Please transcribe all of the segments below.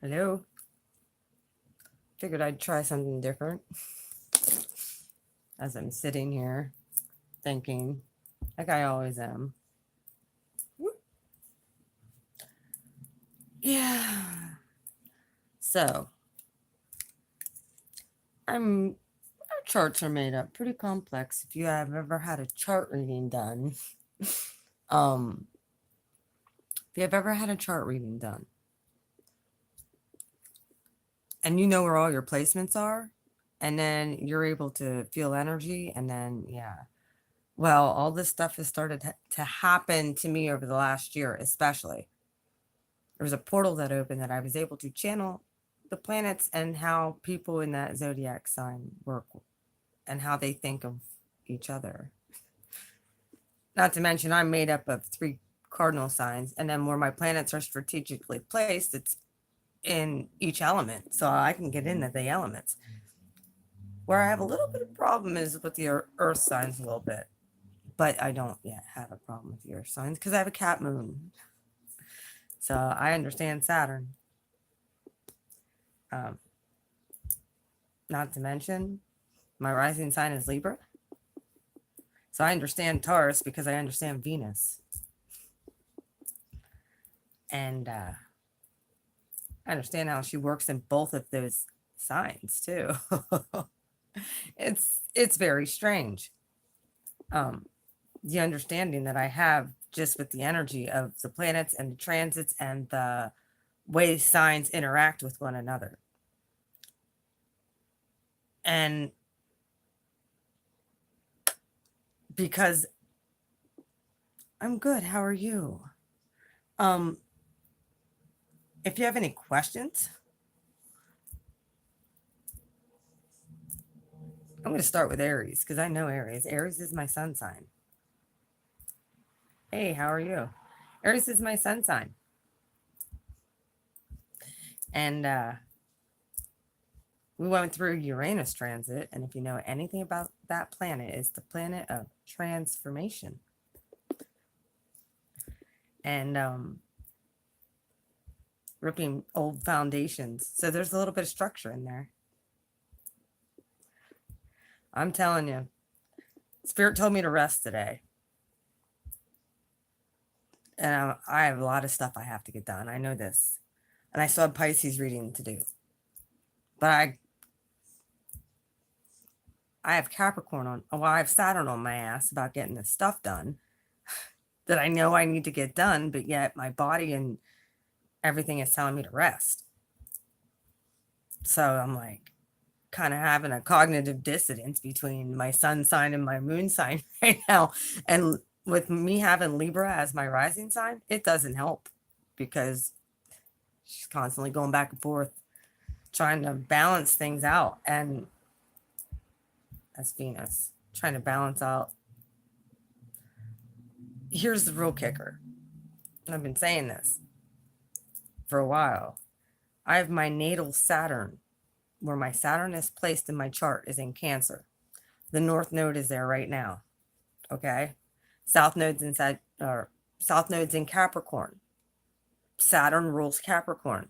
Hello. Figured I'd try something different as I'm sitting here thinking, like I always am. Yeah. So, our charts are made up pretty complex. If you have ever had a chart reading done, um, if you have ever had a chart reading done, and you know where all your placements are, and then you're able to feel energy, and then yeah, well, all this stuff has started to happen to me over the last year, especially. There was a portal that opened that I was able to channel the planets and how people in that zodiac sign work and how they think of each other. Not to mention, I'm made up of 3 cardinal signs, and then where my planets are strategically placed, it's in each element, so I can get into the elements. Where I have a little bit of problem is with the earth signs a little bit, but I don't yet have a problem with the earth signs because I have a cat moon. So I understand Saturn. Um, Not to mention, my rising sign is Libra. So I understand Taurus because I understand Venus. And I understand how she works in both of those signs too. it's very strange. Um, the understanding that I have just with the energy of the planets and the transits and the way signs interact with one another. And because I'm good, how are you? Um, if you have any questions, I'm going to start with Aries because I know Aries. Aries is my sun sign. Hey, how are you? Aries is my sun sign. And we went through Uranus transit. And if you know anything about that planet, it's the planet of transformation. And ripping old foundations. So there's a little bit of structure in there. I'm telling you, Spirit told me to rest today. And I have a lot of stuff I have to get done. I know this. And I still have Pisces reading to do. But I have Capricorn on, well, I have Saturn on my ass about getting this stuff done that I know I need to get done, but yet my body and everything is telling me to rest. So I'm like kind of having a cognitive dissonance between my sun sign and my moon sign right now. And with me having Libra as my rising sign, it doesn't help because she's constantly going back and forth trying to balance things out. And that's Venus trying to balance out. Here's the real kicker. I've been saying this for a while. I have my natal Saturn, where my Saturn is placed in my chart, is in Cancer. The North Node is there right now. Okay, South Node's inside, or South Node's in Capricorn. Saturn rules Capricorn.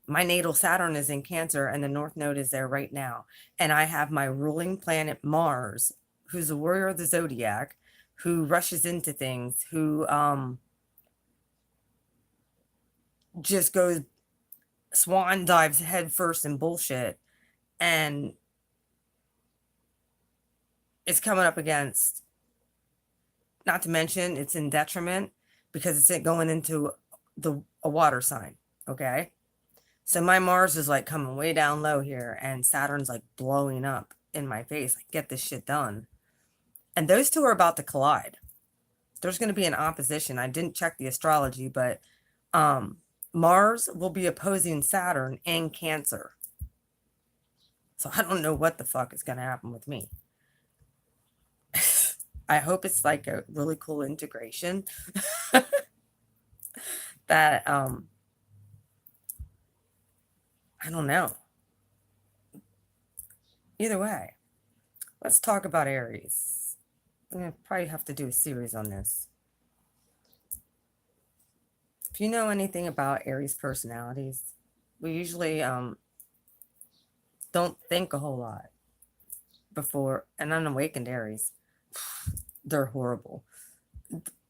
My natal Saturn is in Cancer, and the North Node is there right now. And I have my ruling planet Mars, who's a warrior of the zodiac, who rushes into things, who just goes swan dives head first in bullshit, and it's coming up against, not to mention it's in detriment because it's going into a water sign. Okay, so my Mars is like coming way down low here, and Saturn's like blowing up in my face, like, get this shit done. And those two are about to collide. There's going to be an opposition. I didn't check the astrology, but Mars will be opposing Saturn in Cancer. So I don't know what the fuck is going to happen with me. I hope it's like a really cool integration that I don't know. Either way, let's talk about Aries. I'm going to probably have to do a series on this. If you know anything about Aries personalities, We usually don't think a whole lot before an unawakened Aries. They're horrible.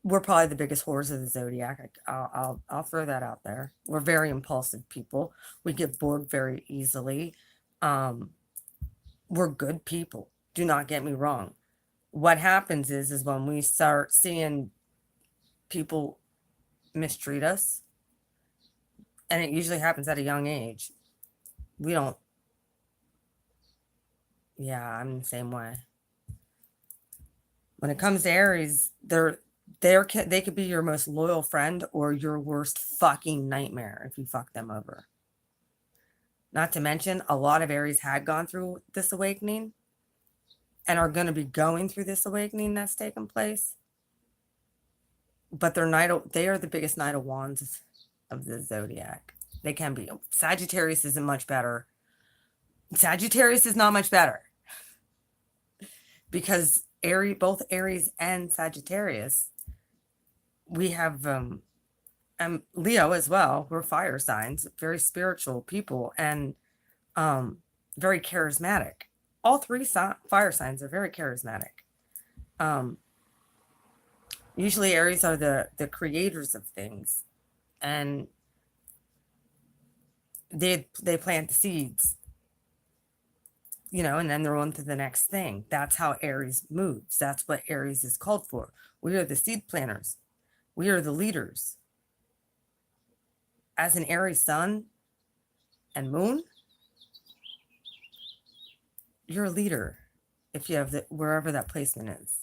We're probably the biggest whores of the zodiac. I'll throw that out there. We're very impulsive people. We get bored very easily. Um, we're good people. Do not get me wrong. What happens is when we start seeing people mistreat us, and it usually happens at a young age. We don't. Yeah, I'm the same way. When it comes to Aries, they could be your most loyal friend or your worst fucking nightmare if you fuck them over. Not to mention, a lot of Aries had gone through this awakening and are going to be going through this awakening that's taken place. But they are the biggest Knight of Wands of the zodiac. They can be. Sagittarius isn't much better. Sagittarius is not much better because both Aries and Sagittarius, we have Leo as well. We're fire signs, very spiritual people, and very charismatic. All three fire signs are very charismatic. Usually Aries are the creators of things, and they plant the seeds, and then they're on to the next thing. That's how Aries moves. That's what Aries is called for. We are the seed planters. We are the leaders. As an Aries sun and moon, you're a leader if you have wherever that placement is.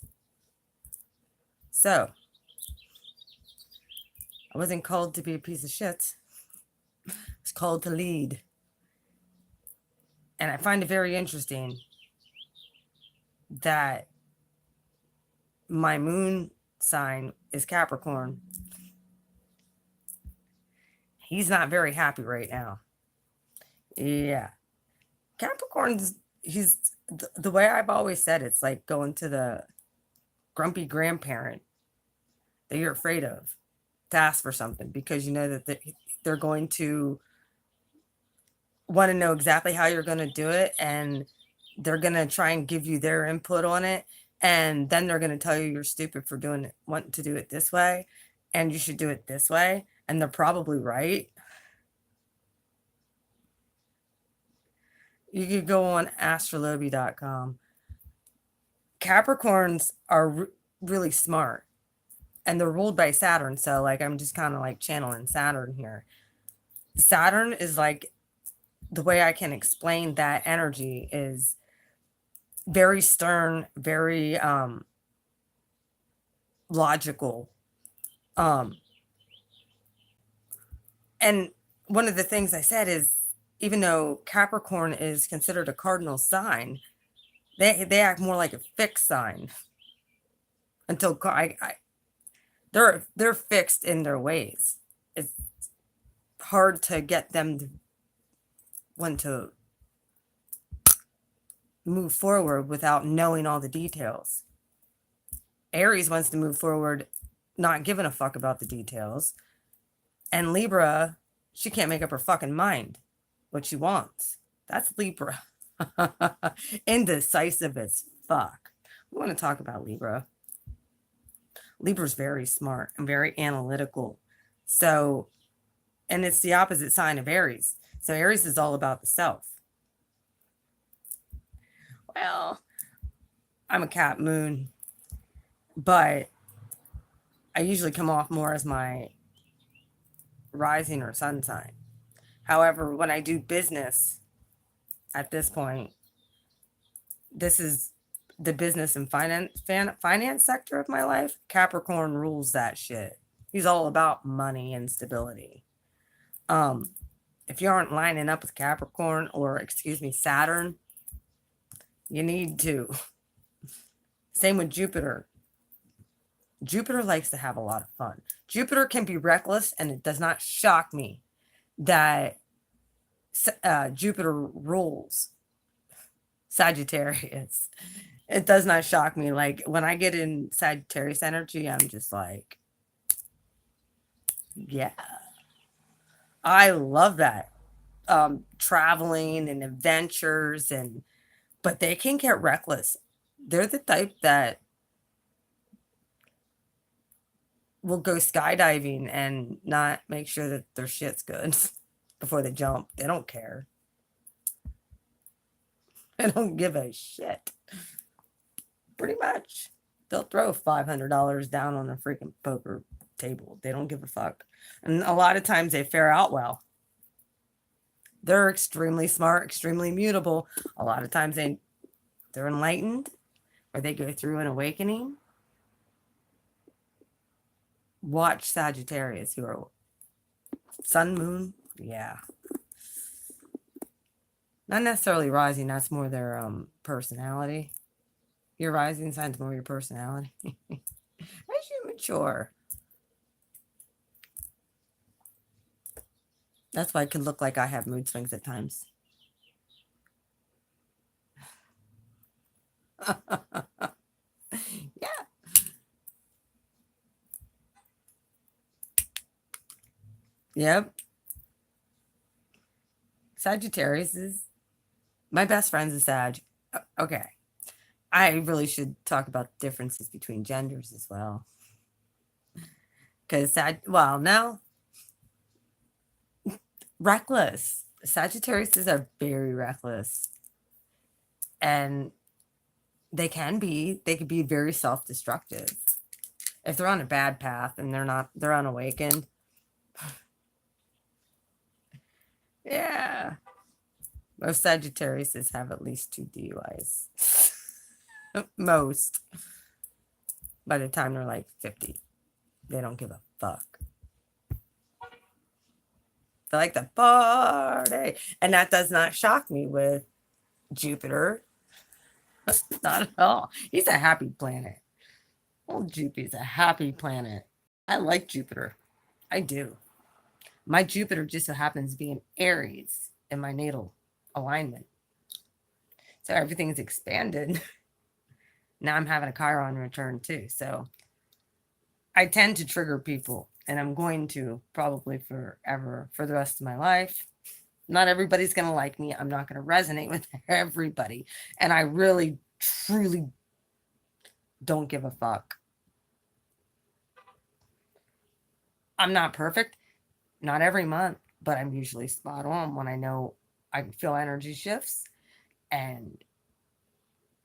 So, I wasn't called to be a piece of shit. I was called to lead. And I find it very interesting that my moon sign is Capricorn. He's not very happy right now. Yeah. Capricorn's, he's the way I've always said it's like going to the grumpy grandparent that you're afraid of to ask for something because you know that they're going to want to know exactly how you're going to do it, and they're going to try and give you their input on it, and then they're going to tell you you're stupid for wanting to do it this way, and you should do it this way, and they're probably right. You could go on astroloby.com. Capricorns are really smart, and they're ruled by Saturn, so like I'm just kind of like channeling Saturn here. Saturn is like, the way I can explain that energy is very stern, very logical. And one of the things I said is, even though Capricorn is considered a cardinal sign, they act more like a fixed sign until they're fixed in their ways. It's hard to get them to want to move forward without knowing all the details. Aries wants to move forward not giving a fuck about the details. And Libra, she can't make up her fucking mind what she wants. That's Libra. Indecisive as fuck. We want to talk about Libra. Libra's very smart and very analytical. So, and it's the opposite sign of Aries. So Aries is all about the self. Well, I'm a cat moon, but I usually come off more as my rising or sun sign. However, when I do business at this point, this is the business and finance sector of my life. Capricorn rules that shit. He's all about money and stability. If you aren't lining up with Capricorn, or Saturn, you need to. Same with Jupiter. Jupiter likes to have a lot of fun. Jupiter can be reckless, and it does not shock me that Jupiter rules Sagittarius. It does not shock me. Like, when I get in Sagittarius energy, I'm just like, yeah, I love that. traveling and adventures, but they can get reckless. They're the type that will go skydiving and not make sure that their shit's good before they jump. They don't care. They don't give a shit. Pretty much. They'll throw $500 down on a freaking poker table. They don't give a fuck. And a lot of times they fare out well. They're extremely smart, extremely mutable. A lot of times they're enlightened, or they go through an awakening. Watch Sagittarius, who are sun, moon. Yeah. Not necessarily rising. That's more their personality. Your rising sign's more your personality. As you mature. That's why it can look like I have mood swings at times. Yeah. Yep. Sagittarius is my best friend's a Sag. Okay. I really should talk about differences between genders as well. Because no. Reckless. Sagittarius are very reckless. And they could be very self-destructive. If they're on a bad path and they're unawakened. Yeah. Most Sagittarius have at least 2 DUIs. Most. By the time they're like 50. They don't give a fuck. They like to party. And that does not shock me with Jupiter. Not at all. He's a happy planet. Old Jupiter's a happy planet. I like Jupiter. I do. My Jupiter just so happens to be in Aries in my natal alignment. So everything's expanded. Now I'm having a Chiron return too. So I tend to trigger people, and I'm going to probably forever for the rest of my life. Not everybody's going to like me. I'm not going to resonate with everybody. And I really, truly don't give a fuck. I'm not perfect. Not every month, but I'm usually spot on when I know I can feel energy shifts, and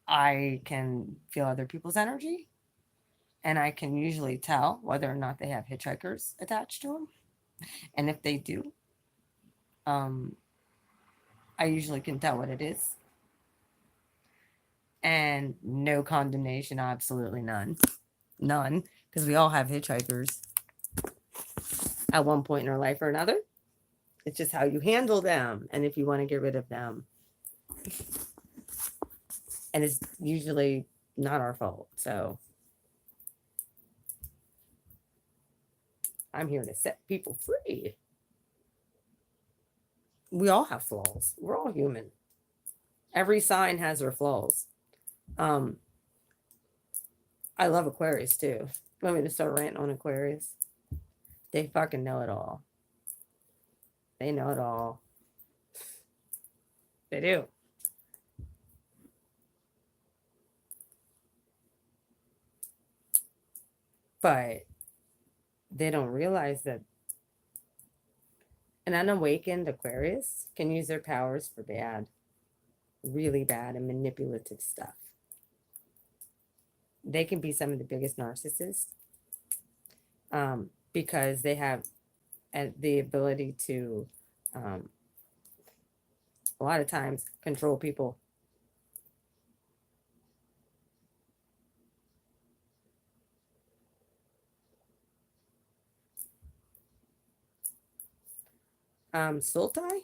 I can feel other people's energy, and I can usually tell whether or not they have hitchhikers attached to them. And if they do, I usually can tell what it is. And no condemnation, absolutely none. None, because we all have hitchhikers at one point in our life or another. It's just how you handle them and if you want to get rid of them. And it's usually not our fault. So I'm here to set people free. We all have flaws. We're all human. Every sign has their flaws. I love Aquarius too. Want me to start ranting on Aquarius? They fucking know it all. They know it all. They do. But they don't realize that an unawakened Aquarius can use their powers for bad, really bad and manipulative stuff. They can be some of the biggest narcissists because they have the ability to, a lot of times, control people. Sultai.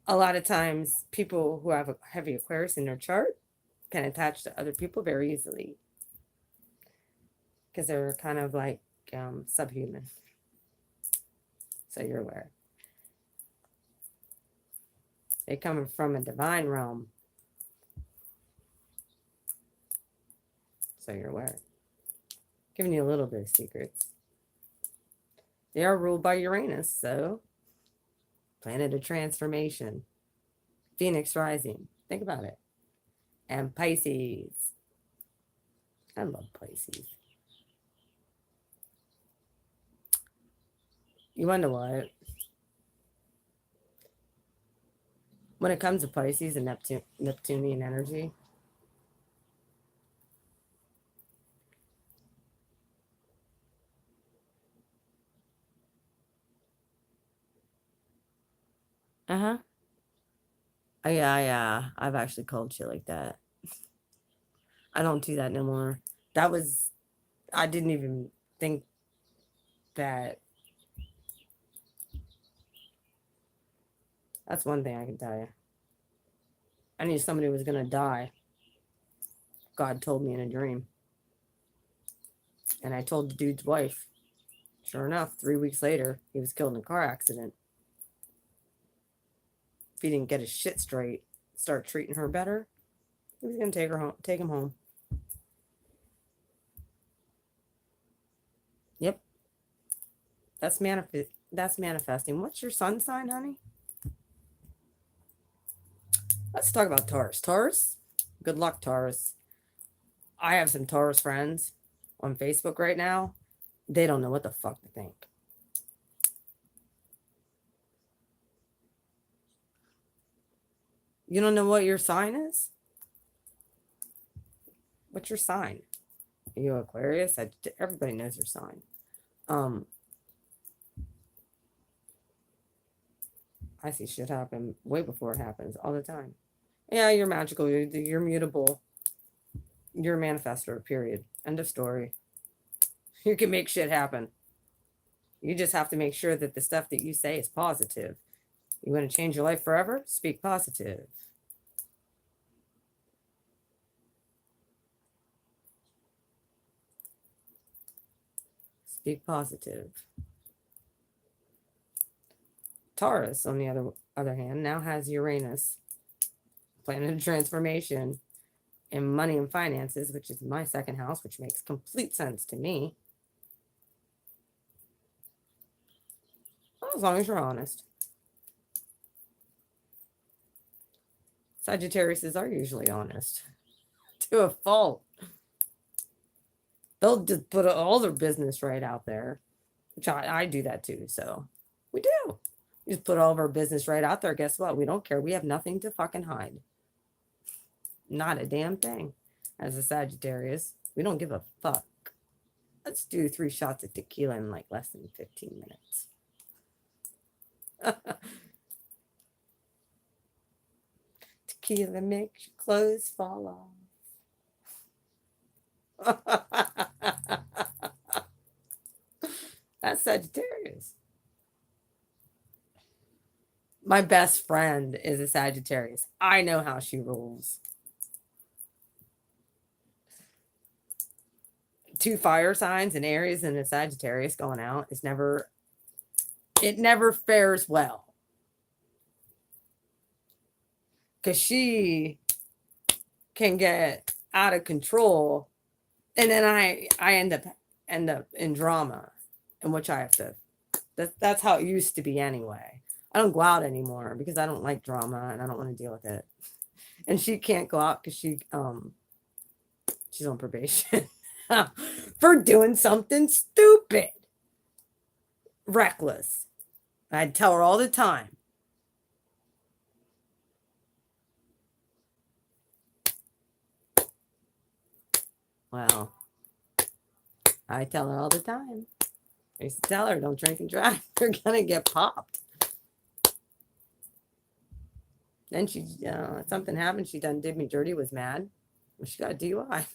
A lot of times, people who have a heavy Aquarius in their chart can attach to other people very easily because they're kind of like subhuman. So you're aware. They come from a divine realm. So you're aware. Giving you a little bit of secrets. They are ruled by Uranus, so planet of transformation, Phoenix rising. Think about it. And Pisces. I love Pisces. You wonder what? When it comes to Pisces and Neptunian energy, uh-huh. I've actually called shit like that. I don't do that no more. That was, I didn't even think that. That's one thing I can tell you. I knew somebody was going to die. God told me in a dream. And I told the dude's wife. Sure enough, 3 weeks later, he was killed in a car accident. If he didn't get his shit straight, start treating her better, he was going to take him home. Yep. That's manifesting. What's your sun sign, honey? Let's talk about Taurus. Taurus? Good luck, Taurus. I have some Taurus friends on Facebook right now. They don't know what the fuck to think. You don't know what your sign is? What's your sign? Are you Aquarius? Everybody knows your sign. I see shit happen way before it happens all the time. Yeah, you're magical. You're mutable. You're a manifestor, period. End of story. You can make shit happen. You just have to make sure that the stuff that you say is positive. You want to change your life forever? Speak positive. Speak positive. Taurus, on the other hand, now has Uranus, planet of transformation, in money and finances, which is my second house, which makes complete sense to me. Well, as long as you're honest. Sagittariuses are usually honest to a fault. They'll just put all their business right out there, which I do that too. So we do. We just put all of our business right out there. Guess what? We don't care. We have nothing to fucking hide. Not a damn thing. As a Sagittarius, we don't give a fuck. Let's do 3 shots of tequila in like less than 15 minutes. Tequila makes your clothes fall off. That's Sagittarius. My best friend is a Sagittarius. I know how she rolls. 2 fire signs, an Aries and a Sagittarius going out is never, it never fares well. Because she can get out of control, and then I end up in drama, in which I have to. That's how it used to be anyway. I don't go out anymore because I don't like drama and I don't want to deal with it. And she can't go out because she's on probation for doing something stupid, reckless. I'd tell her all the time. Well, I tell her all the time. I used to tell her, don't drink and drive. You're going to get popped. Then she, something happened. She done did me dirty, was mad. Well, she got a DUI.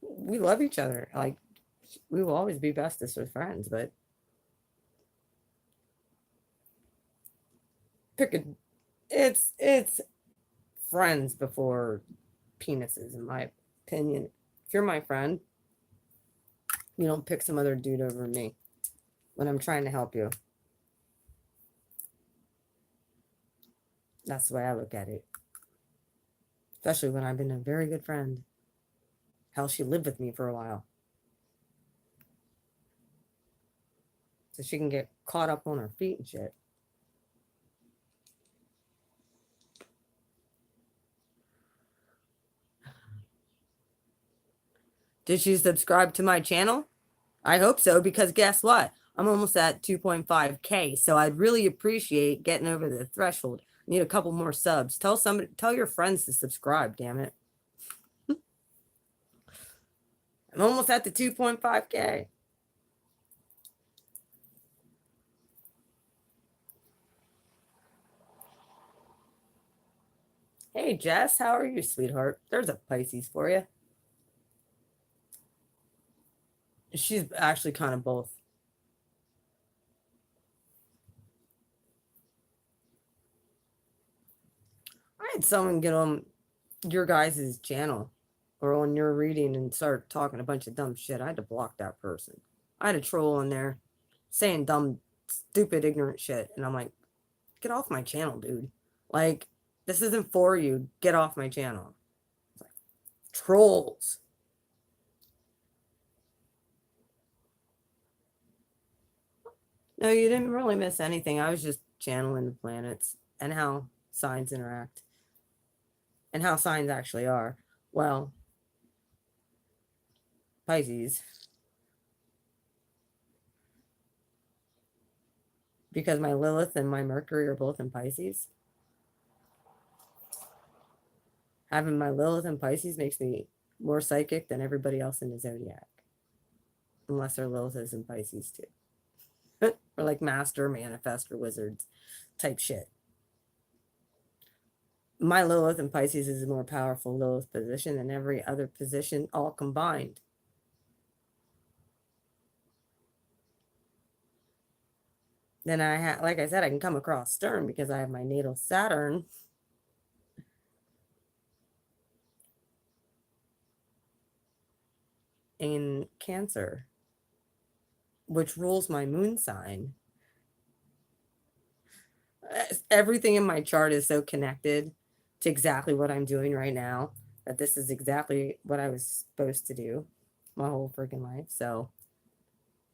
We love each other. Like, we will always be bestest with friends, but it's friends before penises, in my opinion. If you're my friend, you don't pick some other dude over me when I'm trying to help you. That's the way I look at it. Especially when I've been a very good friend. Hell, she lived with me for a while. so she can get caught up on her feet and shit. Did she subscribe to my channel? I hope so, because guess what? I'm almost at 2.5K, so I'd really appreciate getting over the threshold. Need a couple more subs. Tell your friends to subscribe, damn it. I'm almost at the 2.5K. Hey, Jess, how are you, sweetheart? There's a Pisces for you. She's actually kind of both. I had someone get on your guys' channel or on your reading and start talking a bunch of dumb shit. I had to block that person. I had a troll in there saying dumb, stupid, ignorant shit. And I'm like, get off my channel, dude. Like, this isn't for you. Get off my channel. Like, trolls. No, you didn't really miss anything. I was just channeling the planets and how signs interact and how signs actually are. Well, Pisces, because my Lilith and my Mercury are both in Pisces. Having my Lilith in Pisces makes me more psychic than everybody else in the zodiac. Unless their Lilith is in Pisces too. Or like master, manifestor, wizards type shit. My Lilith in Pisces is a more powerful Lilith position than every other position all combined. Then like I said, I can come across stern because I have my natal Saturn in Cancer, which rules my moon sign. Everything in my chart is so connected to exactly what I'm doing right now that this is exactly what I was supposed to do my whole freaking life. So,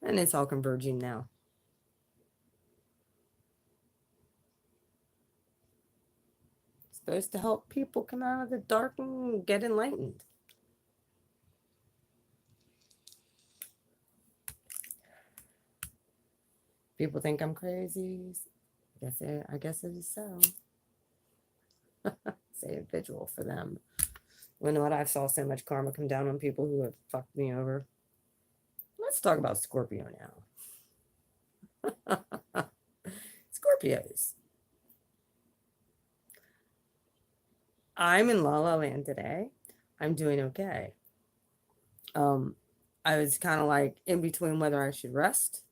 and it's all converging now. It's supposed to help people come out of the dark and get enlightened. People think I'm crazy. I guess it is so. Say a vigil for them. When what I saw so much karma come down on people who have fucked me over. Let's talk about Scorpio now. Scorpios. I'm in La La Land today. I'm doing okay. I was kind of like in between whether I should rest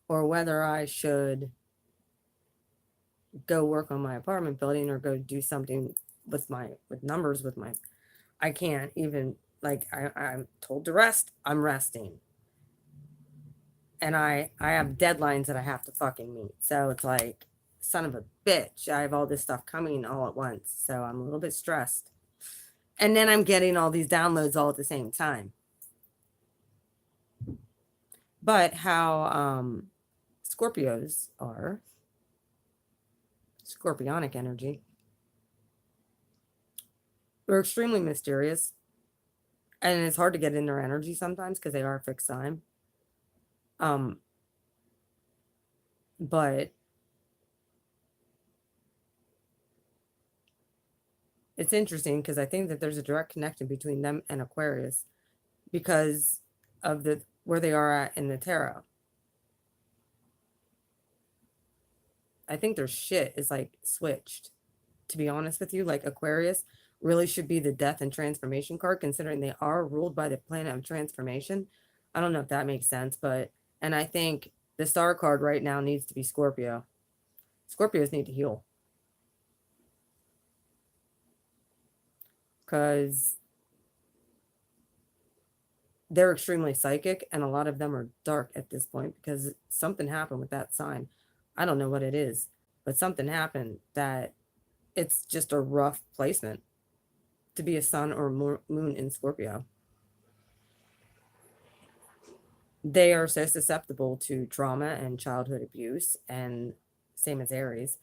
or whether I should go work on my apartment building or go do something with numbers with my. I can't even, like, I'm told to rest. I'm resting. And I have deadlines that I have to fucking meet. So it's like, son of a bitch, I have all this stuff coming all at once. So I'm a little bit stressed. And then I'm getting all these downloads all at the same time. But how Scorpios are, scorpionic energy, they're extremely mysterious. And it's hard to get in their energy sometimes because they are a fixed sign. But it's interesting because I think that there's a direct connection between them and Aquarius because of where they are at in the tarot. I think their shit is like switched, to be honest with you. Like Aquarius really should be the death and transformation card, considering they are ruled by the planet of transformation. I don't know if that makes sense, and I think the star card right now needs to be Scorpio. Scorpios need to heal. Because they're extremely psychic and a lot of them are dark at this point because something happened with that sign. I don't know what it is, but something happened that it's just a rough placement to be a sun or moon in Scorpio. They are so susceptible to trauma and childhood abuse, and same as Aries.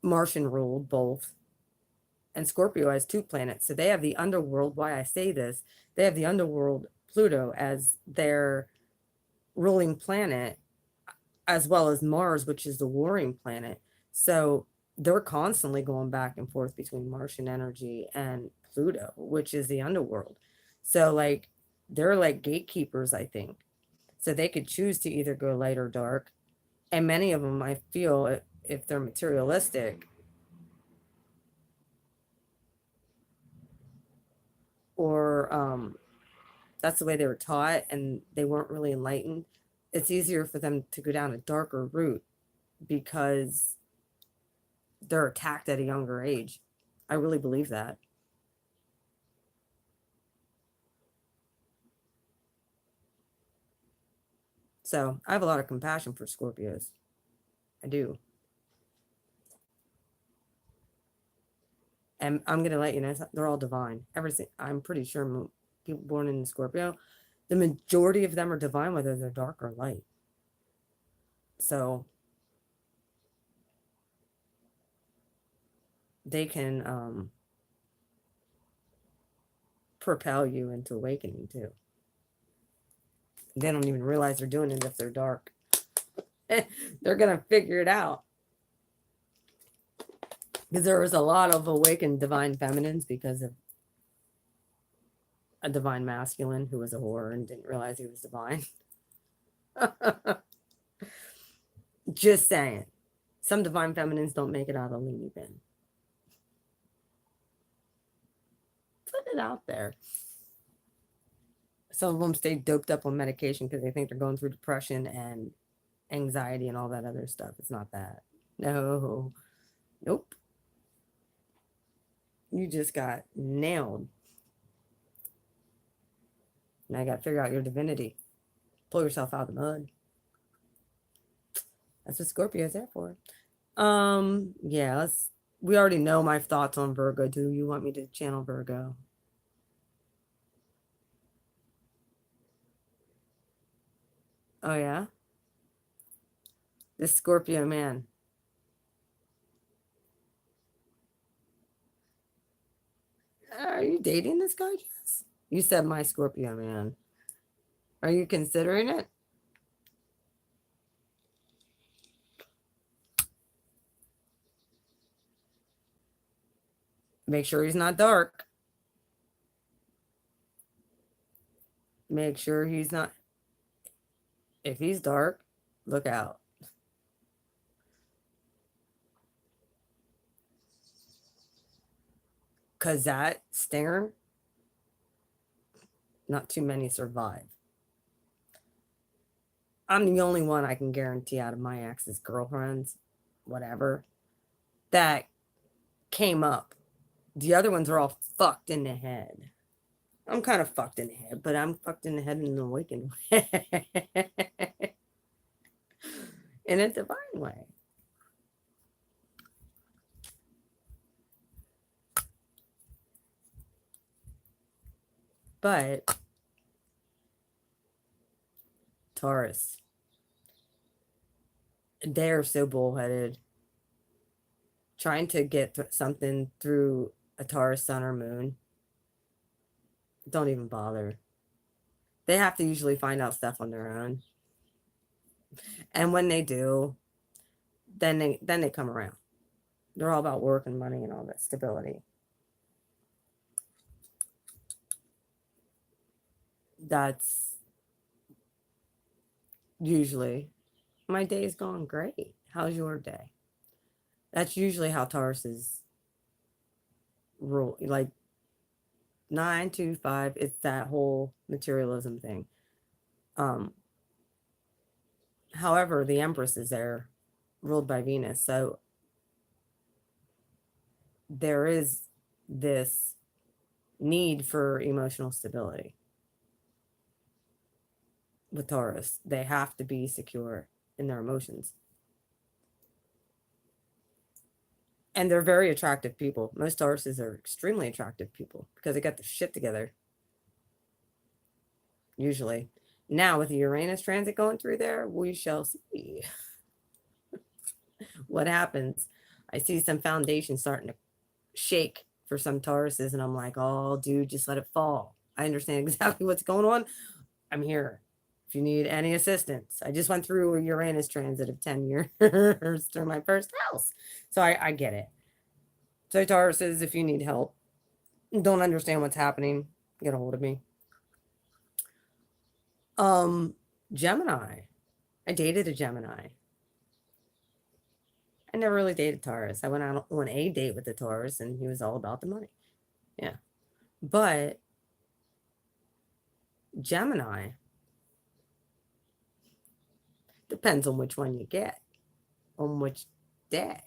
Martian ruled both, and Scorpio has two planets. So they have the underworld. Why I say this, they have the underworld Pluto as their ruling planet, as well as Mars, which is the warring planet. So they're constantly going back and forth between Martian energy and Pluto, which is the underworld. So, like, they're like gatekeepers, I think. So they could choose to either go light or dark. And many of them, I feel, if they're materialistic or that's the way they were taught and they weren't really enlightened, it's easier for them to go down a darker route because they're attacked at a younger age. I really believe that. So I have a lot of compassion for Scorpios. I do. And I'm going to let you know, they're all divine. I'm pretty sure people born in Scorpio, the majority of them are divine, whether they're dark or light. So they can propel you into awakening too. They don't even realize they're doing it if they're dark. They're going to figure it out. Because there was a lot of awakened divine feminines because of a divine masculine who was a whore and didn't realize he was divine. Just saying. Some divine feminines don't make it out of the loony bin. Put it out there. Some of them stay doped up on medication because they think they're going through depression and anxiety and all that other stuff. It's not that. No. Nope. You just got nailed. Now you got to figure out your divinity. Pull yourself out of the mud. That's what Scorpio's there for. Yeah, we already know my thoughts on Virgo. Do you want me to channel Virgo? Oh yeah? This Scorpio man. Are you dating this guy, Jess? You said my Scorpio man. Are you considering it? Make sure he's not dark. Make sure he's not. If he's dark, look out. Because that stinger, not too many survive. I'm the only one I can guarantee out of my ex's girlfriends, whatever, that came up. The other ones are all fucked in the head. I'm kind of fucked in the head, but I'm fucked in the head in an awakened way. In a divine way. But Taurus, they're so bullheaded. Trying to get something through a Taurus sun or moon, don't even bother. They have to usually find out stuff on their own. And when they do, then they come around. They're all about work and money and all that stability. That's usually my day's gone great. How's your day? That's usually how Taurus is rule. Like 9 to 5, it's that whole materialism thing. Um, However, the Empress is there, ruled by Venus. So there is this need for emotional stability with Taurus. They have to be secure in their emotions. And they're very attractive people. Most Tauruses are extremely attractive people because they got their shit together. Usually. Now, with the Uranus transit going through there, we shall see what happens. I see some foundation starting to shake for some Tauruses, and I'm like, oh, dude, just let it fall. I understand exactly what's going on. I'm here if you need any assistance. I just went through a Uranus transit of 10 years through my first house. So I get it. So Tauruses, if you need help, don't understand what's happening, get a hold of me. Gemini. I dated a Gemini. I never really dated Taurus. I went out on a date with a Taurus, and he was all about the money. Yeah. But Gemini depends on which one you get, on which day.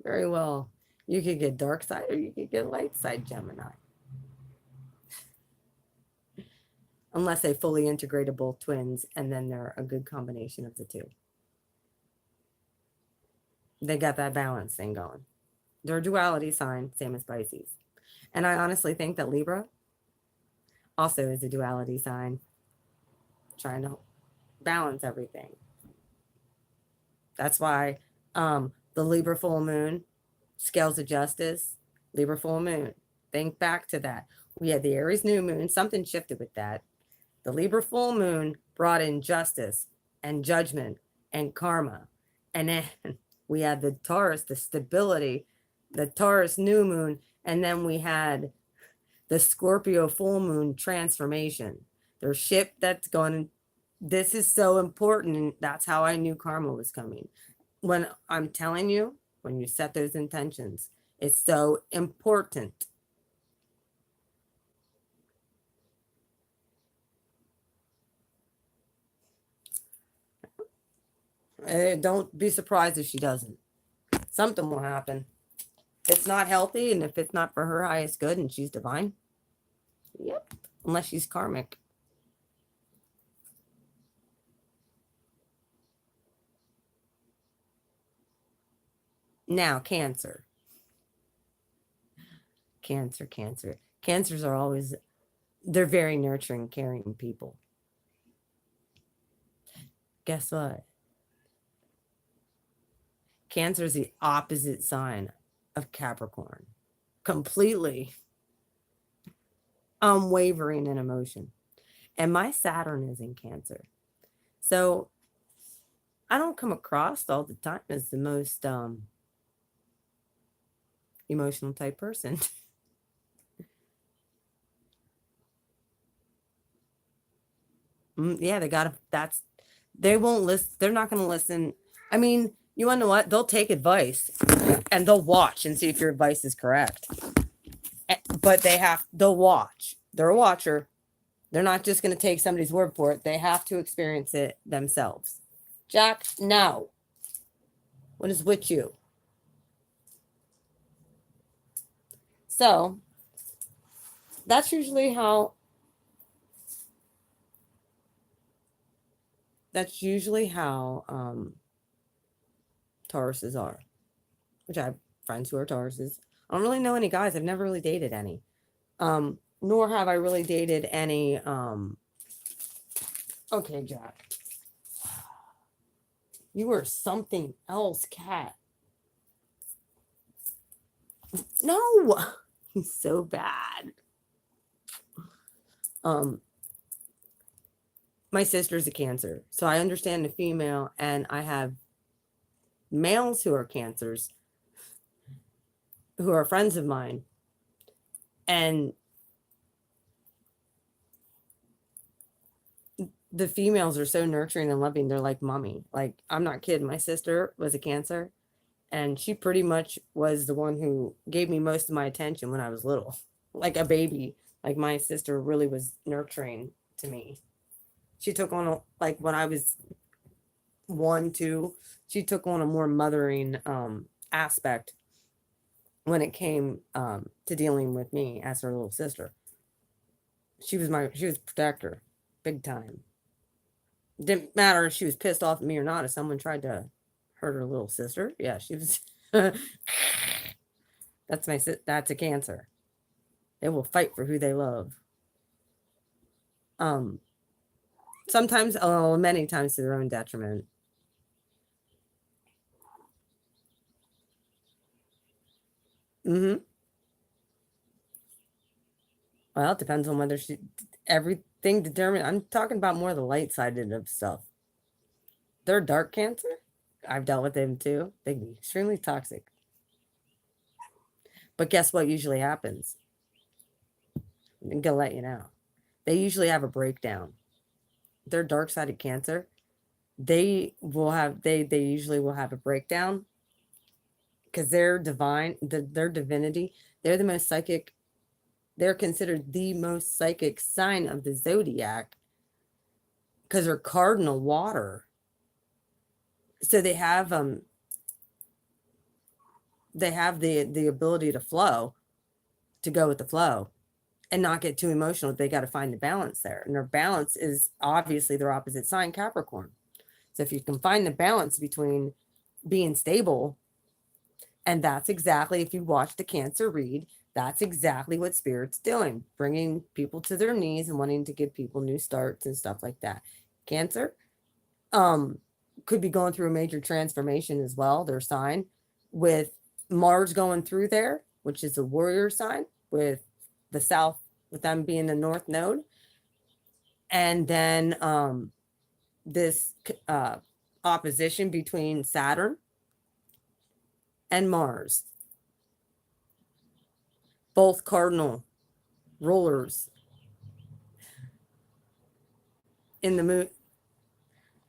Very well. You could get dark side or you could get light side Gemini. Unless they fully integratable twins, and then they're a good combination of the two. They got that balance thing going. They're a duality sign, same as Pisces. And I honestly think that Libra also is a duality sign, trying to balance everything. That's why the Libra full moon, scales of justice, Libra full moon. Think back to that. We had the Aries new moon, something shifted with that. The Libra full moon brought in justice and judgment and karma. And then we had the Taurus, the stability, the Taurus new moon, and then we had the Scorpio full moon transformation. Their ship that's going, this is so important. That's how I knew karma was coming. When I'm telling you, when you set those intentions, it's so important. Don't be surprised if she doesn't. Something will happen. It's not healthy, and if it's not for her highest good and she's divine, yep, unless she's karmic. Now, Cancer. Cancers are always, they're very nurturing, caring people. Guess what? Cancer is the opposite sign of Capricorn. Completely unwavering in emotion. And my Saturn is in Cancer. So I don't come across all the time as the most emotional type person. Yeah, they won't listen. They're not going to listen. I mean, you want to know what? They'll take advice and they'll watch and see if your advice is correct. But they'll watch. They're a watcher. They're not just going to take somebody's word for it. They have to experience it themselves. Jack, no. What is with you? So that's usually how Tauruses are, which I have friends who are Tauruses. I don't really know any guys. I've never really dated any. Nor have I really dated any. Okay, Jack. You were something else, cat. No, he's so bad. My sister's a Cancer, so I understand the female, and I have males who are Cancers who are friends of mine, and the females are so nurturing and loving. They're like mommy. Like, I'm not kidding. My sister was a Cancer, and she pretty much was the one who gave me most of my attention when I was little, like a baby. Like, my sister really was nurturing to me. She took on like when I was 1, 2, she took on a more mothering aspect when it came to dealing with me as her little sister. She was protector, big time. Didn't matter if she was pissed off at me or not. If someone tried to hurt her little sister, yeah, she was. That's a Cancer. They will fight for who they love. Um, sometimes, oh, many times to their own detriment. Mm-hmm. Well, it depends on whether everything determined. I'm talking about more the light sided of stuff. They're dark cancer. I've dealt with them too. They can be extremely toxic. But guess what usually happens? I'm gonna let you know. They usually have a breakdown. They're dark sided cancer. They usually will have a breakdown because they're divine, their divinity. They're the most psychic. They're considered the most psychic sign of the zodiac because they're cardinal water. So they have the ability to flow, to go with the flow and not get too emotional. They got to find the balance there. And their balance is obviously their opposite sign, Capricorn. So if you can find the balance between being stable, and that's exactly, if you watch the Cancer read, that's exactly what Spirit's doing, bringing people to their knees and wanting to give people new starts and stuff like that. Cancer um could be going through a major transformation as well, their sign, with Mars going through there, which is a warrior sign, with the south, with them being the north node. And then this opposition between Saturn and Mars, both cardinal rulers in the moon.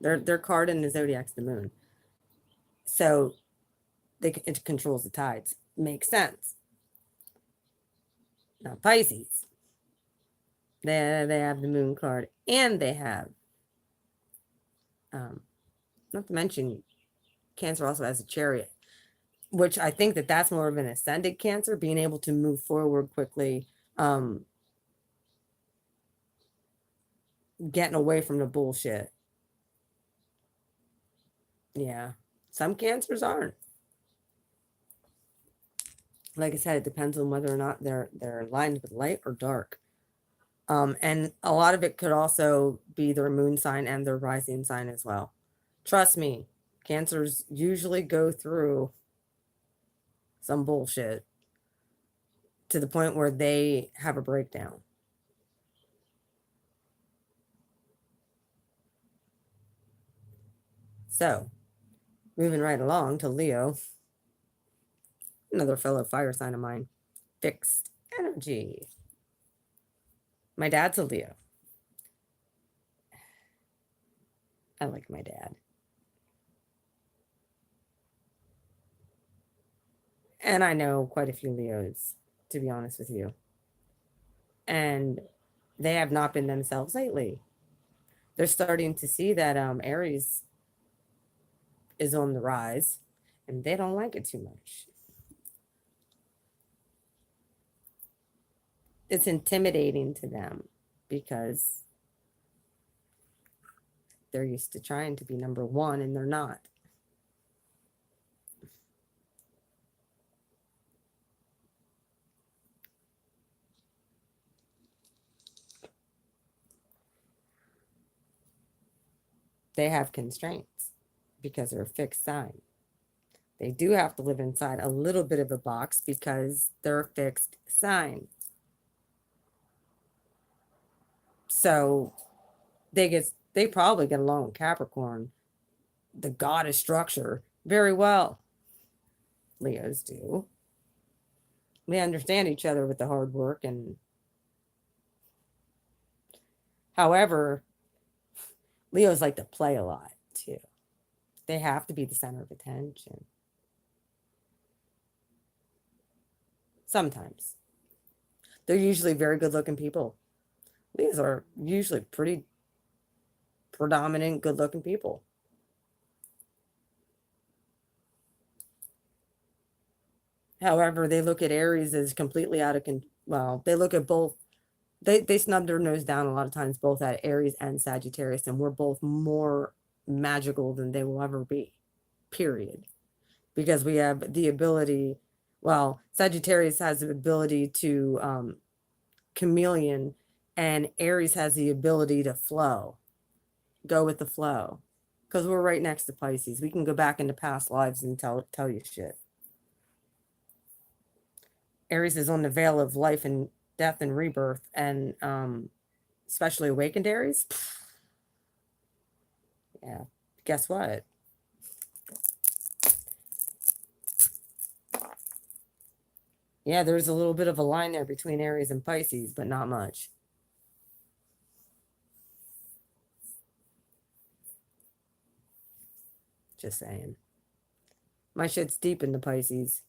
Their card in the zodiac's the moon, so it controls the tides. Makes sense. Now Pisces, they have the moon card, and they have um, not to mention Cancer also has a chariot, which I think that's more of an ascended Cancer, being able to move forward quickly, getting away from the bullshit. Yeah, some Cancers aren't. Like I said, it depends on whether or not they're aligned with light or dark. And a lot of it could also be their moon sign and their rising sign as well. Trust me, Cancers usually go through some bullshit to the point where they have a breakdown. So, moving right along to Leo, another fellow fire sign of mine, fixed energy. My dad's a Leo. I like my dad. And I know quite a few Leos, to be honest with you. And they have not been themselves lately. They're starting to see that Aries is on the rise, and they don't like it too much. It's intimidating to them because they're used to trying to be number one and they're not. They have constraints because they're a fixed sign. They do have to live inside a little bit of a box because they're a fixed sign. So they probably get along with Capricorn, the goddess structure, very well. Leos do. We understand each other with the hard work, and however, Leos like to play a lot too. They have to be the center of attention. Sometimes. They're usually very good looking people. Leos are usually pretty predominant, good looking people. However, they look at Aries as completely out of control. Well, they look at both. They snub their nose down a lot of times, both at Aries and Sagittarius, and we're both more magical than they will ever be. Period. Because we have the ability. Well, Sagittarius has the ability to chameleon And Aries has the ability to flow, go with the flow. Because we're right next to Pisces. We can go back into past lives and tell you shit. Aries is on the veil of life and death and rebirth, and especially awakened Aries. Yeah. Guess what? Yeah, there's a little bit of a line there between Aries and Pisces, but not much. Just saying. My shit's deep into Pisces.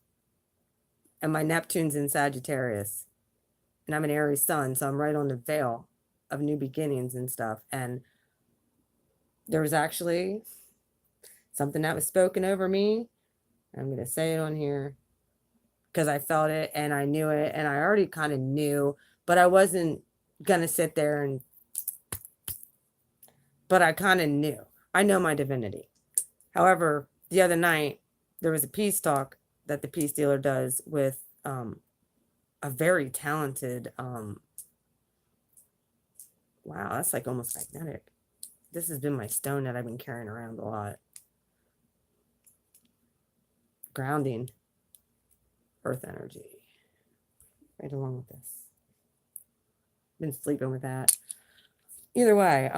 And my Neptune's in Sagittarius. And I'm an Aries sun, so I'm right on the veil of new beginnings and stuff. And there was actually something that was spoken over me. I'm going to say it on here because I felt it and I knew it, and I already kind of knew, but I wasn't going to sit there and, but I kind of knew. I know my divinity. However, the other night, there was a peace talk that the peace dealer does with a very talented, wow, that's like almost magnetic. This has been my stone that I've been carrying around a lot. Grounding, earth energy, right along with this. Been sleeping with that. Either way,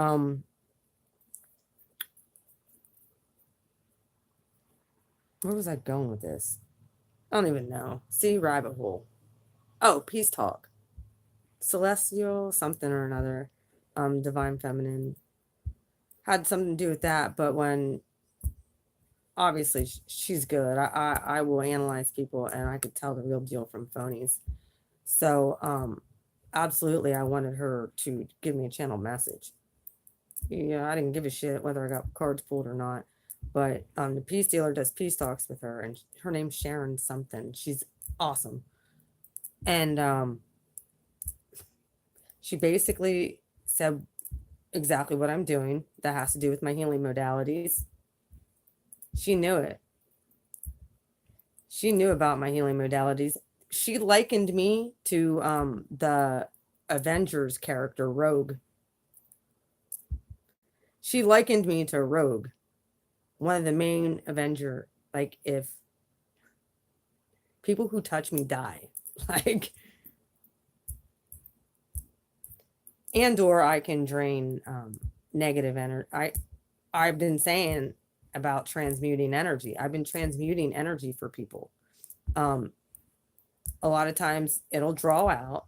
where was I going with this? I don't even know. See, rabbit hole. Oh, peace talk. Celestial something or another. Divine feminine. Had something to do with that, but when obviously she's good. I will analyze people and I could tell the real deal from phonies. So absolutely I wanted her to give me a channel message. Yeah, I didn't give a shit whether I got cards pulled or not. But the peace dealer does peace talks with her, and her name's Sharon something. She's awesome. And she basically said exactly what I'm doing that has to do with my healing modalities. She knew it. She knew about my healing modalities. She likened me to the Avengers character Rogue. She likened me to Rogue, one of the main Avenger. Like, if people who touch me die, like, and or I can drain negative energy. I've been saying about transmuting energy. I've been transmuting energy for people. A lot of times it'll draw out.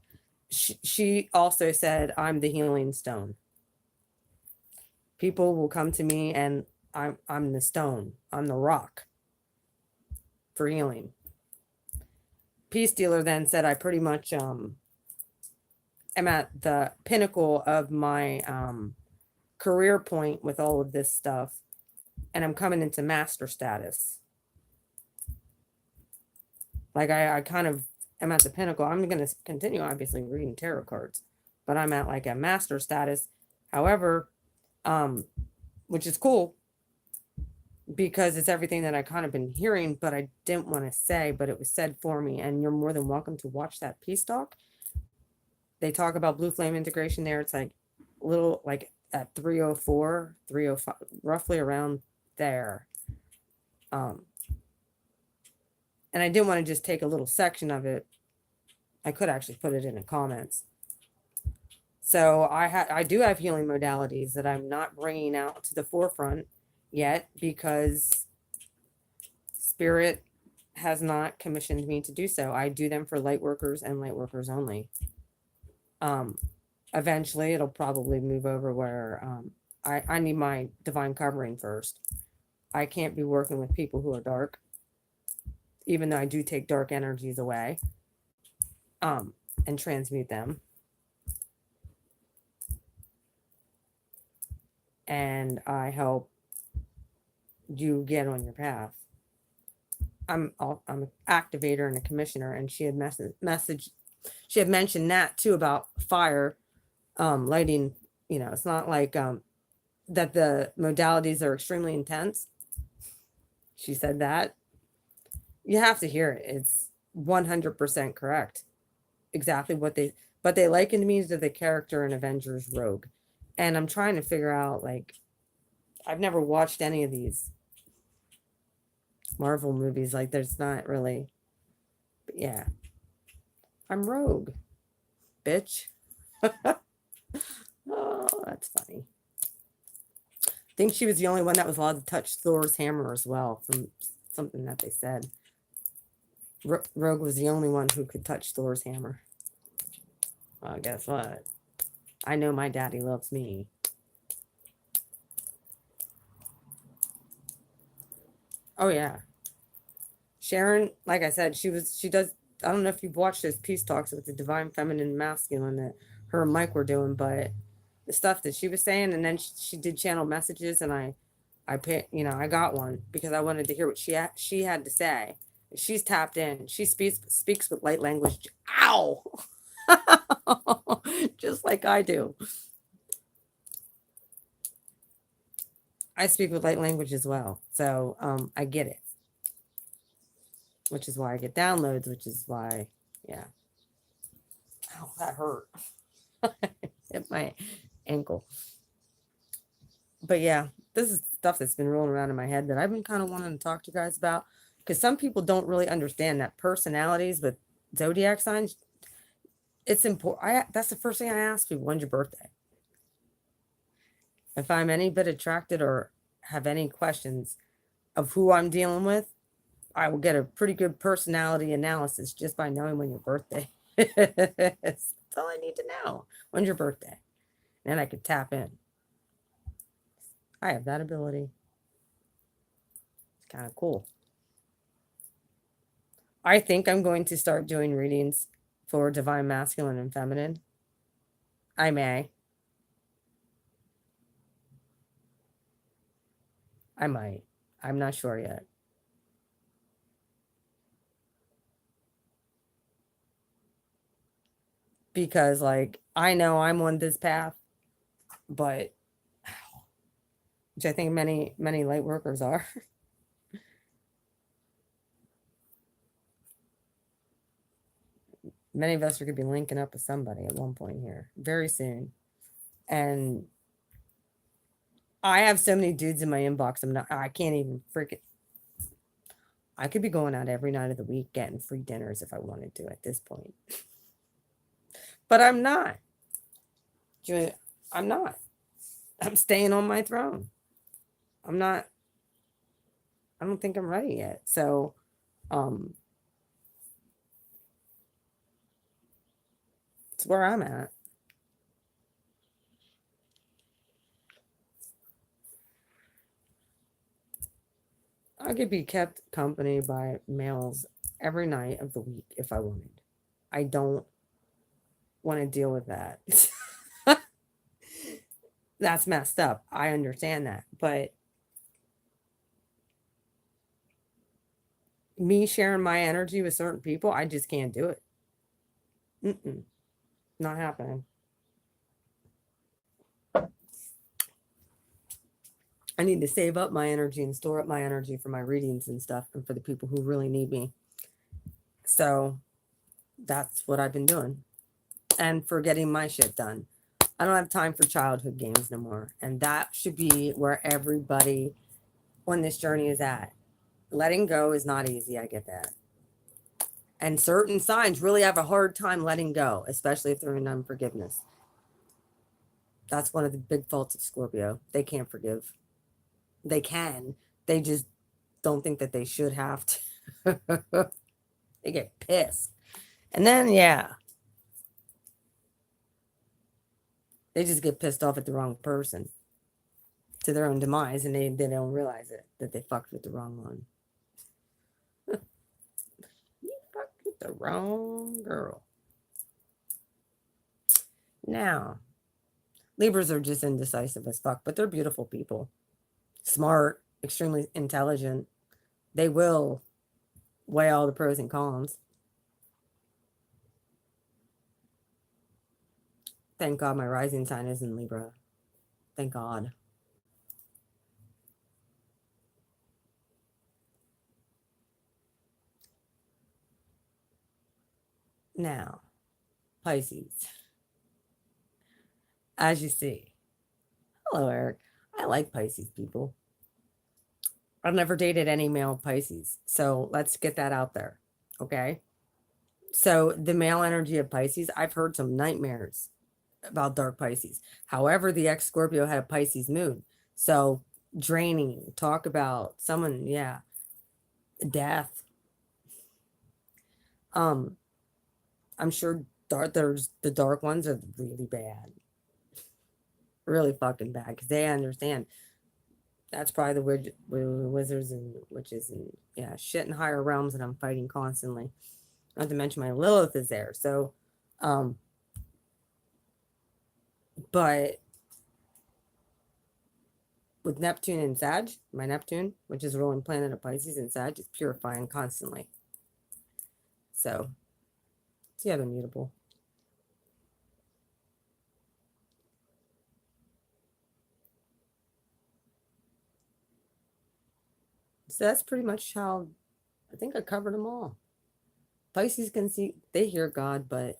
She also said I'm the healing stone. People will come to me and I'm the stone. I'm the rock for healing. Peace dealer then said I pretty much am at the pinnacle of my career point with all of this stuff, and I'm coming into master status. Like I kind of am at the pinnacle. I'm going to continue obviously reading tarot cards, but I'm at like a master status. However, which is cool because it's everything that I kind of been hearing, but I didn't want to say, but it was said for me, and you're more than welcome to watch that peace talk. They talk about blue flame integration there. It's like a little like at 304, 305, roughly around there. And I didn't want to just take a little section of it. I could actually put it in the comments. So I do have healing modalities that I'm not bringing out to the forefront yet because Spirit has not commissioned me to do so. I do them for light workers and light workers only. Eventually it'll probably move over where I need my divine covering first. I can't be working with people who are dark, even though I do take dark energies away and transmute them. And I help you get on your path. I'm an activator and a commissioner, and she had she had mentioned that too about fire, lighting. You know, it's not like that the modalities are extremely intense. She said that. You have to hear it. It's 100% correct. Exactly what but they likened me to the character in Avengers Rogue. And I'm trying to figure out, like, I've never watched any of these Marvel movies. Like, there's not really, but yeah, I'm Rogue, bitch. Oh, that's funny. I think she was the only one that was allowed to touch Thor's hammer as well, from something that they said. Rogue was the only one who could touch Thor's hammer. Well, guess what? I know my daddy loves me. Oh yeah. Sharon, like I said, she does, I don't know if you've watched those peace talks with the divine feminine and masculine that her and Mike were doing, but the stuff that she was saying, and then she did channel messages, and I pay, I got one because I wanted to hear what she had to say. She's tapped in. She speaks with light language. Ow. Just like I do. I speak with light language as well. So I get it. Which is why I get downloads, which is why, yeah. Ow, that hurt. Hit my ankle. But yeah, this is stuff that's been rolling around in my head that I've been kind of wanting to talk to you guys about. Because some people don't really understand that personalities with zodiac signs, it's important. That's the first thing I ask people: when's your birthday? If I'm any bit attracted or have any questions of who I'm dealing with, I will get a pretty good personality analysis just by knowing when your birthday is. That's all I need to know. When's your birthday? And I could tap in. I have that ability. It's kind of cool. I think I'm going to start doing readings for divine masculine and feminine. I may. I might. I'm not sure yet. Because, like, I know I'm on this path, but which I think many, many light workers are. Many of us are going to be linking up with somebody at one point here very soon. And I have so many dudes in my inbox. I can't even freaking, I could be going out every night of the week getting free dinners if I wanted to at this point. But I'm not. I'm not. I'm staying on my throne. I'm not, I don't think I'm ready yet. So, it's where I'm at. I could be kept company by males every night of the week if I wanted. I don't want to deal with that. That's messed up. I understand that. But me sharing my energy with certain people, I just can't do it. Not happening. I need to save up my energy and store up my energy for my readings and stuff and for the people who really need me. So that's what I've been doing. And for getting my shit done. I don't have time for childhood games no more. And that should be where everybody on this journey is at. Letting go is not easy. I get that. And certain signs really have a hard time letting go, especially if they're in unforgiveness. That's one of the big faults of Scorpio. They can't forgive. They can. They just don't think that they should have to. They get pissed. And then, yeah, they just get pissed off at the wrong person to their own demise, and they don't realize it, that they fucked with the wrong one. You fucked with the wrong girl. Now, Libras are just indecisive as fuck, but they're beautiful people. Smart, extremely intelligent. They will weigh all the pros and cons. Thank God my rising sign is in Libra. Thank God. Now, Pisces, as you see. Hello, Eric. I like Pisces people. I've never dated any male Pisces, so let's get that out there. Okay. So the male energy of Pisces, I've heard some nightmares about dark Pisces. However, the ex Scorpio had a Pisces moon. So draining, talk about someone, yeah, death. Um, I'm sure there's the dark ones are really bad. Really fucking bad because they understand that's probably the wizards and witches and yeah, shit in higher realms that I'm fighting constantly. Not to mention my Lilith is there. So, but with Neptune and Sag, my Neptune, which is ruling planet of Pisces and Sag, is purifying constantly. So, it's the other mutable. So that's pretty much how I think I covered them all. Pisces can see, they hear God, but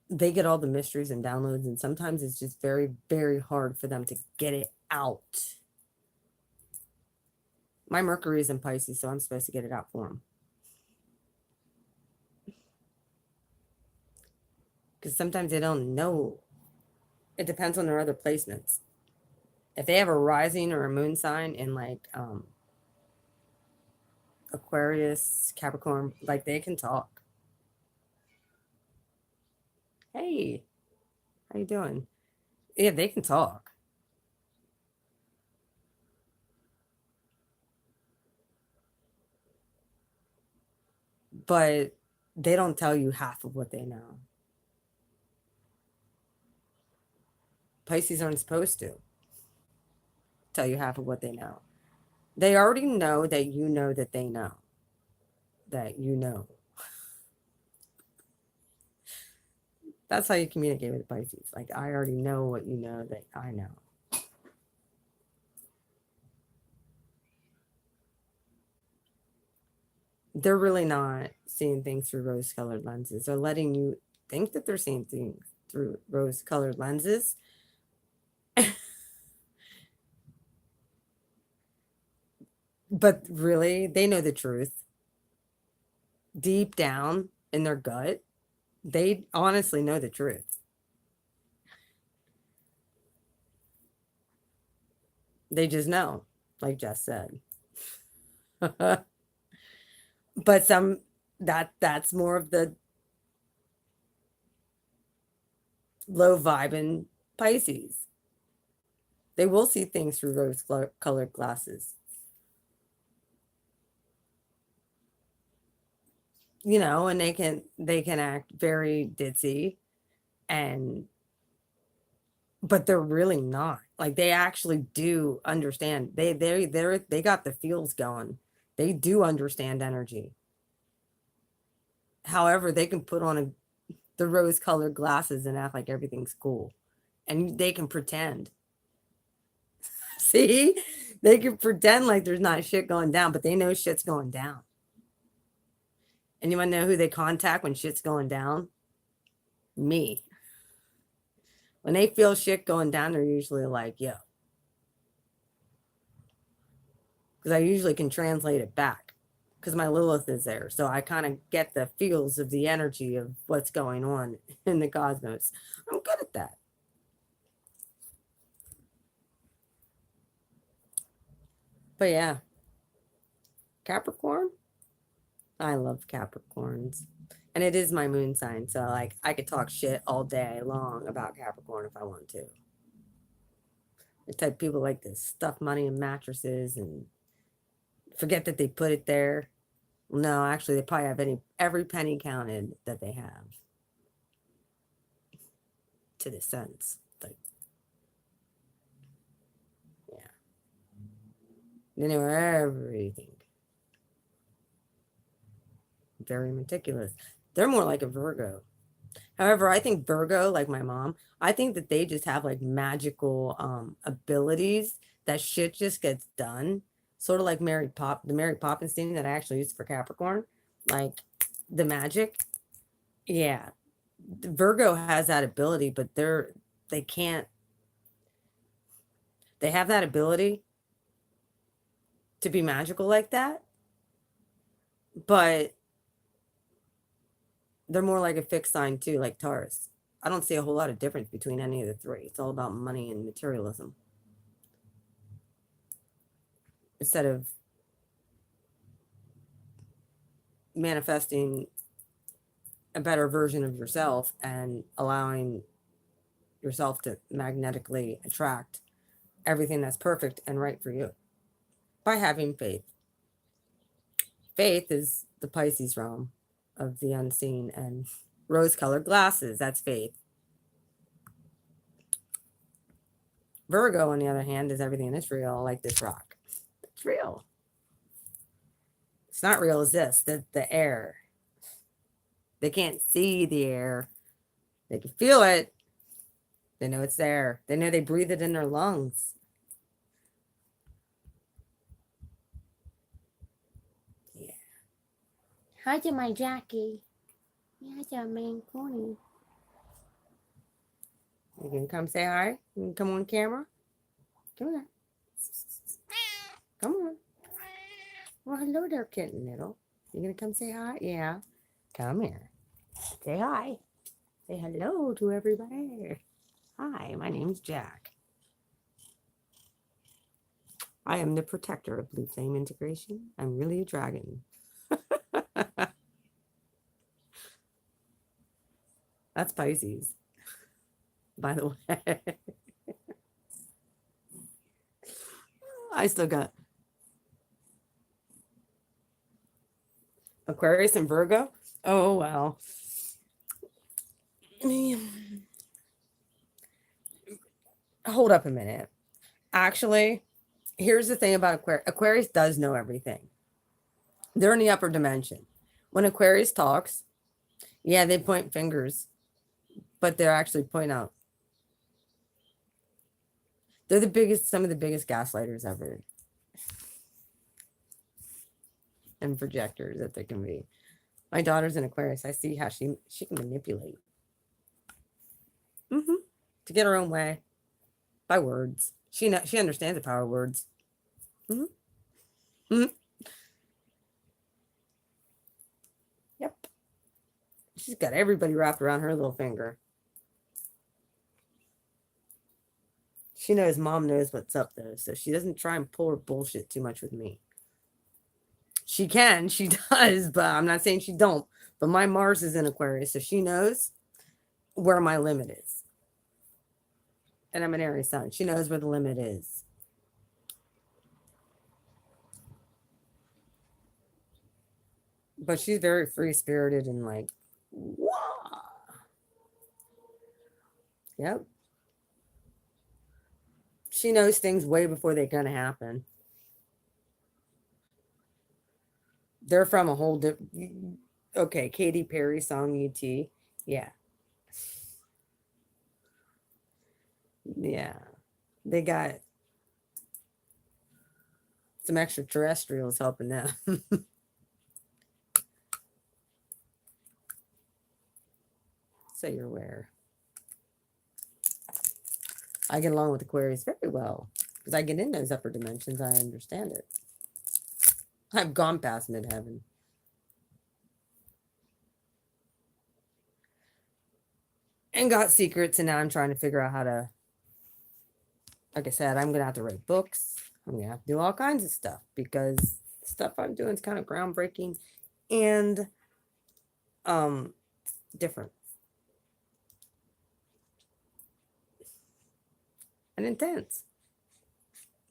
they get all the mysteries and downloads, and sometimes it's just very, very hard for them to get it out. My Mercury is in Pisces, so I'm supposed to get it out for them. Because sometimes they don't know. It depends on their other placements. If they have a rising or a moon sign in like Aquarius, Capricorn, like they can talk. Hey, how you doing? Yeah, they can talk. But they don't tell you half of what they know. Pisces aren't supposed to tell you half of what they know. They already know that they know that you know. That's how you communicate with Pisces. Like, I already know what you know that I know. They're really not seeing things through rose colored lenses. They're letting you think that they're seeing things through rose colored lenses. But really, they know the truth. Deep down in their gut, they honestly know the truth. They just know, like Jess said. But that's more of the low vibe in Pisces. They will see things through rose colored glasses. You know, and they can act very ditzy and but they're really not. Like they actually do understand. They got the feels going. They do understand energy. However, they can put on the rose colored glasses and act like everything's cool. And they can pretend. See? They can pretend like there's not shit going down, but they know shit's going down. And you want to know who they contact when shit's going down? Me. When they feel shit going down, they're usually like, yo. Because I usually can translate it back because my Lilith is there. So I kind of get the feels of the energy of what's going on in the cosmos. I'm good at that. But yeah, Capricorn, I love Capricorns. And it is my moon sign. So, like, I could talk shit all day long about Capricorn if I want to. The type of people like to stuff money in mattresses and forget that they put it there. No, actually, they probably have every penny counted that they have to the cents. Like, yeah, they know everything. Very meticulous. They're more like a Virgo. However, I think Virgo, like my mom, I think that they just have like magical abilities that shit just gets done. Sort of like the Mary Poppins thing that I actually used for Capricorn. Like the magic. Yeah. Virgo has that ability, but they can't, they have that ability to be magical like that, but they're more like a fixed sign too, like Taurus. I don't see a whole lot of difference between any of the three. It's all about money and materialism instead of manifesting a better version of yourself and allowing yourself to magnetically attract everything that's perfect and right for you by having faith. Faith is the Pisces realm of the unseen, and rose colored glasses, that's faith. Virgo, on the other hand, is everything that's real, like this rock. It's real. It's not real as this, the air. They can't see the air. They can feel it. They know it's there. They know they breathe it in their lungs. Yeah. Hi to my Jackie. Hi chào man Connie. You can come say hi. You can come on camera. Come on. Come on. Well, hello there, kitten little. You gonna come say hi? Yeah. Come here. Say hi. Say hello to everybody. Hi, my name's Jack. I am the protector of Blue Flame Integration. I'm really a dragon. That's Pisces, by the way. I still got Aquarius and Virgo. Oh, well. Hold up a minute. Actually, here's the thing about Aquarius. Aquarius does know everything. They're in the upper dimension. When Aquarius talks, yeah, they point fingers, but they're actually point out. They're some of the biggest gaslighters ever. And projectors that they can be. My daughter's an Aquarius. I see how she can manipulate. To get her own way by words. She understands the power of words. Yep. She's got everybody wrapped around her little finger. She knows mom knows what's up though, so she doesn't try and pull her bullshit too much with me. She can, she does, but I'm not saying she don't. But my Mars is in Aquarius, so she knows where my limit is. And I'm an Aries sun. She knows where the limit is. But she's very free spirited and like, whoa. Yep. She knows things way before they're gonna happen. They're from a whole different. Okay, Katy Perry song UT. Yeah. Yeah. They got some extraterrestrials helping them. So you're aware. I get along with Aquarius very well because I get in those upper dimensions. I understand it. I've gone past midheaven. And got secrets, and now I'm trying to figure out how to, like I said, I'm going to have to write books. I'm going to have to do all kinds of stuff because the stuff I'm doing is kind of groundbreaking and different and intense.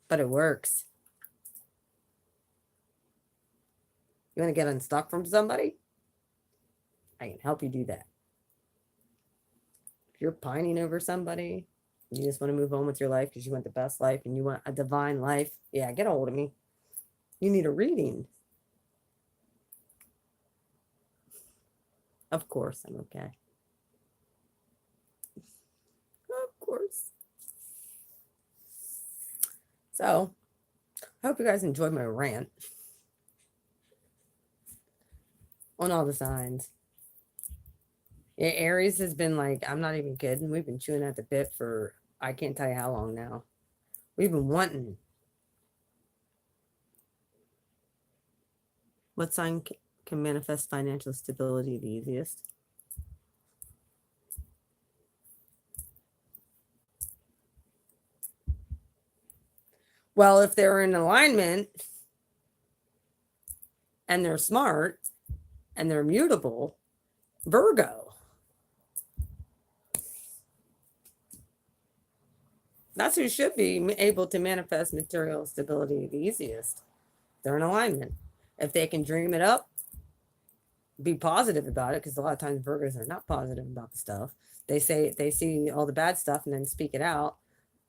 But it works. You want to get unstuck from somebody? I can help you do that. If you're pining over somebody, you just want to move on with your life because you want the best life and you want a divine life, yeah, get a hold of me. You need a reading. Of course, I'm okay. Of course. So, I hope you guys enjoyed my rant on all the signs. Yeah, Aries has been like, I'm not even kidding. We've been chewing at the bit for, I can't tell you how long now. We've been wanting. What sign can manifest financial stability the easiest? Well, if they're in alignment and they're smart and they're mutable, Virgo. That's who should be able to manifest material stability the easiest. They're in alignment. If they can dream it up, be positive about it, because a lot of times Virgos are not positive about the stuff. They see all the bad stuff and then speak it out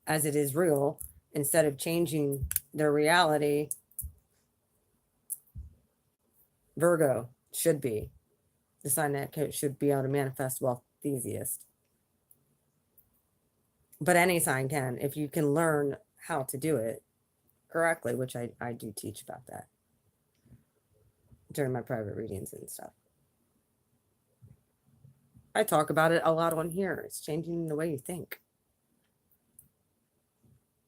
as it is real instead of changing their reality. Virgo should be the sign that should be able to manifest wealth the easiest. But any sign can, if you can learn how to do it correctly, which I do teach about that during my private readings and stuff. I talk about it a lot on here. It's changing the way you think.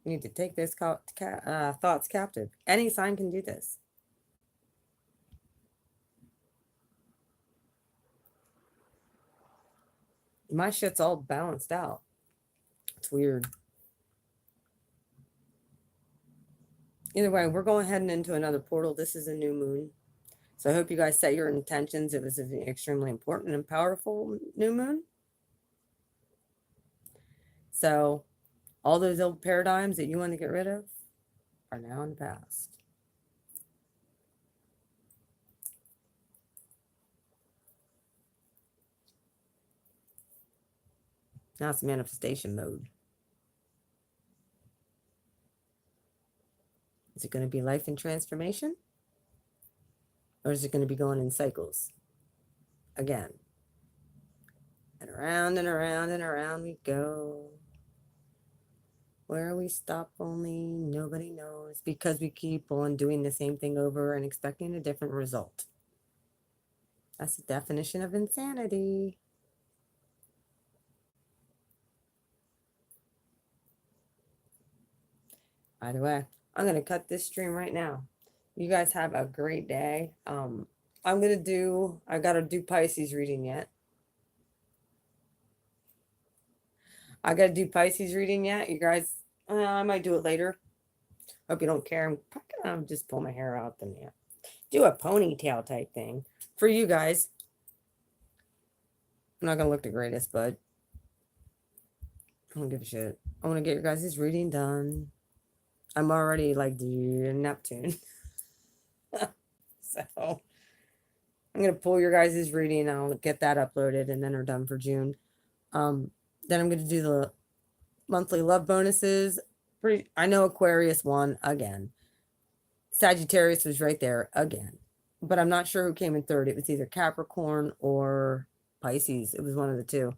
You need to take those thoughts captive. Any sign can do this. My shit's all balanced out. It's weird. Either way, we're going heading into another portal. This is a new moon. So I hope you guys set your intentions. It was an extremely important and powerful new moon. So all those old paradigms that you want to get rid of are now in the past. Now it's manifestation mode. Is it going to be life and transformation? Or is it going to be going in cycles? Again. And around and around and around we go. Where we stop only nobody knows, because we keep on doing the same thing over and expecting a different result. That's the definition of insanity. Either way, I'm going to cut this stream right now. You guys have a great day. I got to do Pisces reading yet. I got to do Pisces reading yet. You guys, I might do it later. Hope you don't care. I'm going to just pull my hair out the yeah. Do a ponytail type thing for you guys. I'm not going to look the greatest, but I don't give a shit. I want to get your guys' reading done. I'm already like the Neptune. So I'm going to pull your guys' reading. I'll get that uploaded and then we're done for June. Then I'm going to do the monthly love bonuses. I know Aquarius won again. Sagittarius was right there again. But I'm not sure who came in third. It was either Capricorn or Pisces. It was one of the two.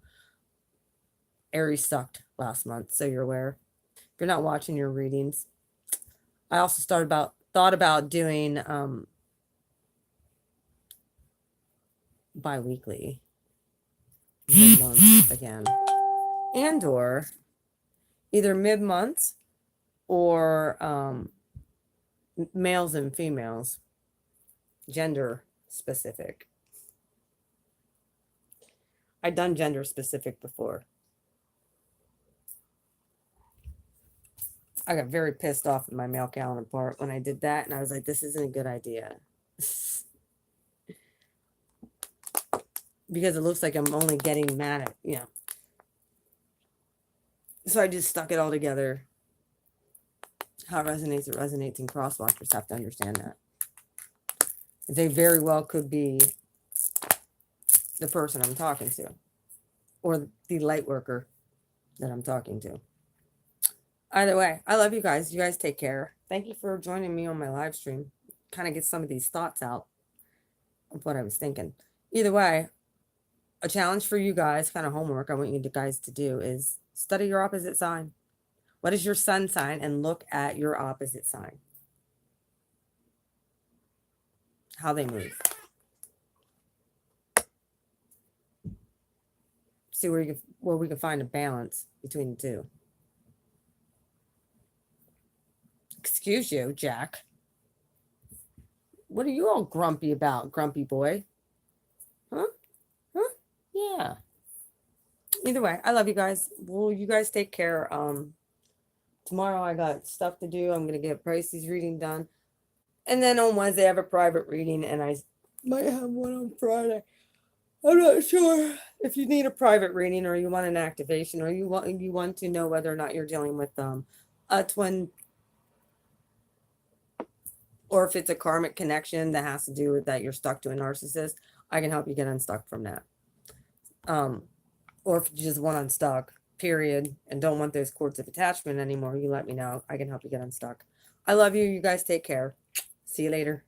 Aries sucked last month, so you're aware. If you're not watching your readings, I also thought about doing bi-weekly mid-month again, and or either mid-months or males and females, gender specific. I've done gender specific before. I got very pissed off at my male counterpart when I did that, and I was like, this isn't a good idea. Because it looks like I'm only getting mad at, you know. So I just stuck it all together. How it resonates, and crosswalkers have to understand that. They very well could be the person I'm talking to, or the light worker that I'm talking to. Either way, I love you guys. You guys take care. Thank you for joining me on my live stream. Kind of get some of these thoughts out of what I was thinking. Either way, a challenge for you guys, kind of homework I want you guys to do is study your opposite sign. What is your sun sign? And look at your opposite sign. How they move. see where we can find a balance between the two. Excuse you, Jack. What are you all grumpy about, grumpy boy? Huh? Huh? Yeah. Either way, I love you guys. Well, you guys take care. Tomorrow I got stuff to do. I'm gonna get Pricey's reading done. And then on Wednesday I have a private reading, and I might have one on Friday. I'm not sure if you need a private reading or you want an activation or you want to know whether or not you're dealing with a twin, or if it's a karmic connection that has to do with that you're stuck to a narcissist. I can help you get unstuck from that. Or if you just want unstuck, period, and don't want those cords of attachment anymore, you let me know. I can help you get unstuck. I love you. You guys take care. See you later.